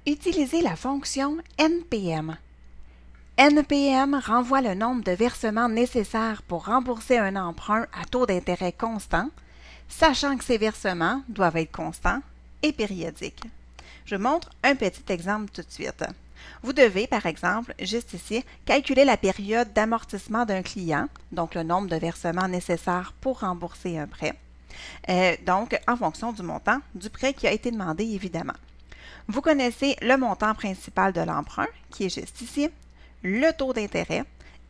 Utilisez la fonction NPM. NPM renvoie le nombre de versements nécessaires pour rembourser un emprunt à taux d'intérêt constant, sachant que ces versements doivent être constants et périodiques. Je montre un petit exemple tout de suite. Vous devez, par exemple, juste ici, calculer la période d'amortissement d'un client, donc le nombre de versements nécessaires pour rembourser un prêt, donc en fonction du montant du prêt qui a été demandé, évidemment. Vous connaissez le montant principal de l'emprunt, qui est juste ici, le taux d'intérêt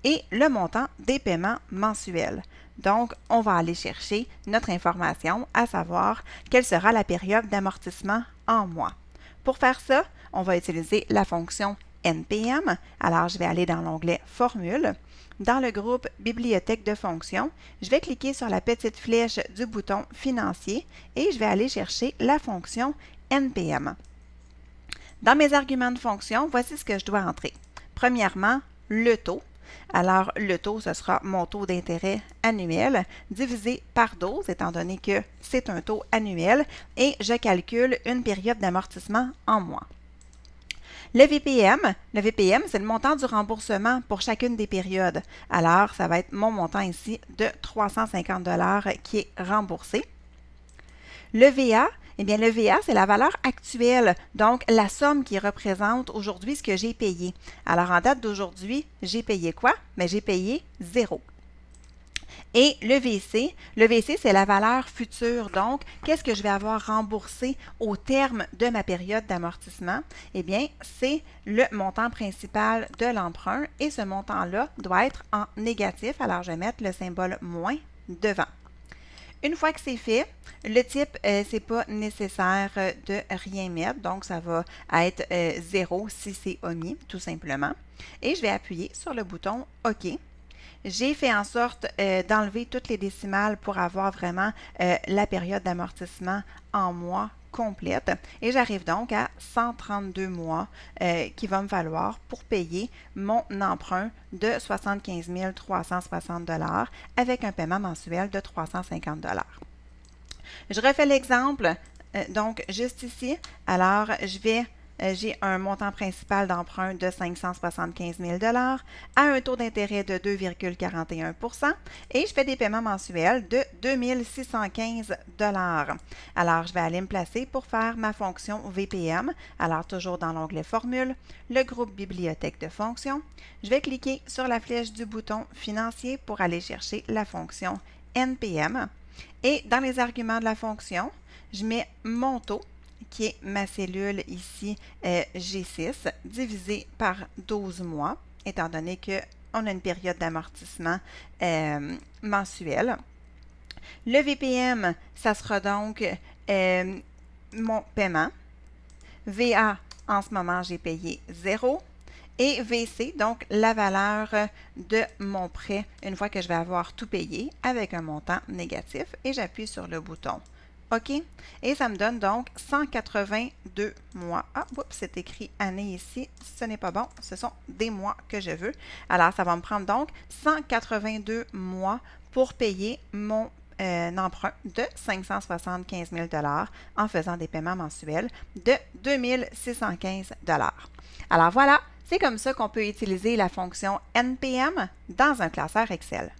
et le montant des paiements mensuels. Donc, on va aller chercher notre information, à savoir quelle sera la période d'amortissement en mois. Pour faire ça, on va utiliser la fonction NPM. Alors, je vais aller dans l'onglet Formule. Dans le groupe Bibliothèque de fonctions, je vais cliquer sur la petite flèche du bouton Financier et je vais aller chercher la fonction NPM. Dans mes arguments de fonction, voici ce que je dois entrer. Premièrement, le taux. Alors, le taux, ce sera mon taux d'intérêt annuel divisé par 12, étant donné que c'est un taux annuel, et je calcule une période d'amortissement en mois. Le VPM, c'est le montant du remboursement pour chacune des périodes. Alors, ça va être mon montant ici de 350 $ qui est remboursé. Le VA, eh bien, le VA, c'est la valeur actuelle, donc la somme qui représente aujourd'hui ce que j'ai payé. Alors, en date d'aujourd'hui, j'ai payé quoi? Bien, j'ai payé 0. Et le VC, c'est la valeur future. Donc, qu'est-ce que je vais avoir remboursé au terme de ma période d'amortissement? Eh bien, c'est le montant principal de l'emprunt et ce montant-là doit être en négatif. Alors, je vais mettre le symbole moins devant. Une fois que c'est fait, le type, c'est pas nécessaire de rien mettre, donc ça va être 0 si c'est omis, tout simplement. Et je vais appuyer sur le bouton OK. J'ai fait en sorte d'enlever toutes les décimales pour avoir vraiment la période d'amortissement en mois complète. Et j'arrive donc à 132 mois qui va me falloir pour payer mon emprunt de 75 360 $ avec un paiement mensuel de 350 $. Je refais l'exemple, donc juste ici. Alors, j'ai un montant principal d'emprunt de 575 000 $ à un taux d'intérêt de 2,41 % et je fais des paiements mensuels de 2 615 $. Alors, je vais aller me placer pour faire ma fonction VPM. Alors, toujours dans l'onglet Formule, le groupe Bibliothèque de fonctions. Je vais cliquer sur la flèche du bouton Financier pour aller chercher la fonction NPM. Et dans les arguments de la fonction, je mets mon taux, qui est ma cellule ici G6, divisé par 12 mois, étant donné qu'on a une période d'amortissement mensuelle. Le VPM, ça sera donc mon paiement. VA, en ce moment, j'ai payé 0. Et VC, donc la valeur de mon prêt une fois que je vais avoir tout payé avec un montant négatif. Et j'appuie sur le bouton OK. Et ça me donne donc 182 mois. Ah, oups, c'est écrit année ici. Ce n'est pas bon. Ce sont des mois que je veux. Alors, ça va me prendre donc 182 mois pour payer mon emprunt de 575 000 $ en faisant des paiements mensuels de 2 615 $. Alors voilà, c'est comme ça qu'on peut utiliser la fonction NPM dans un classeur Excel.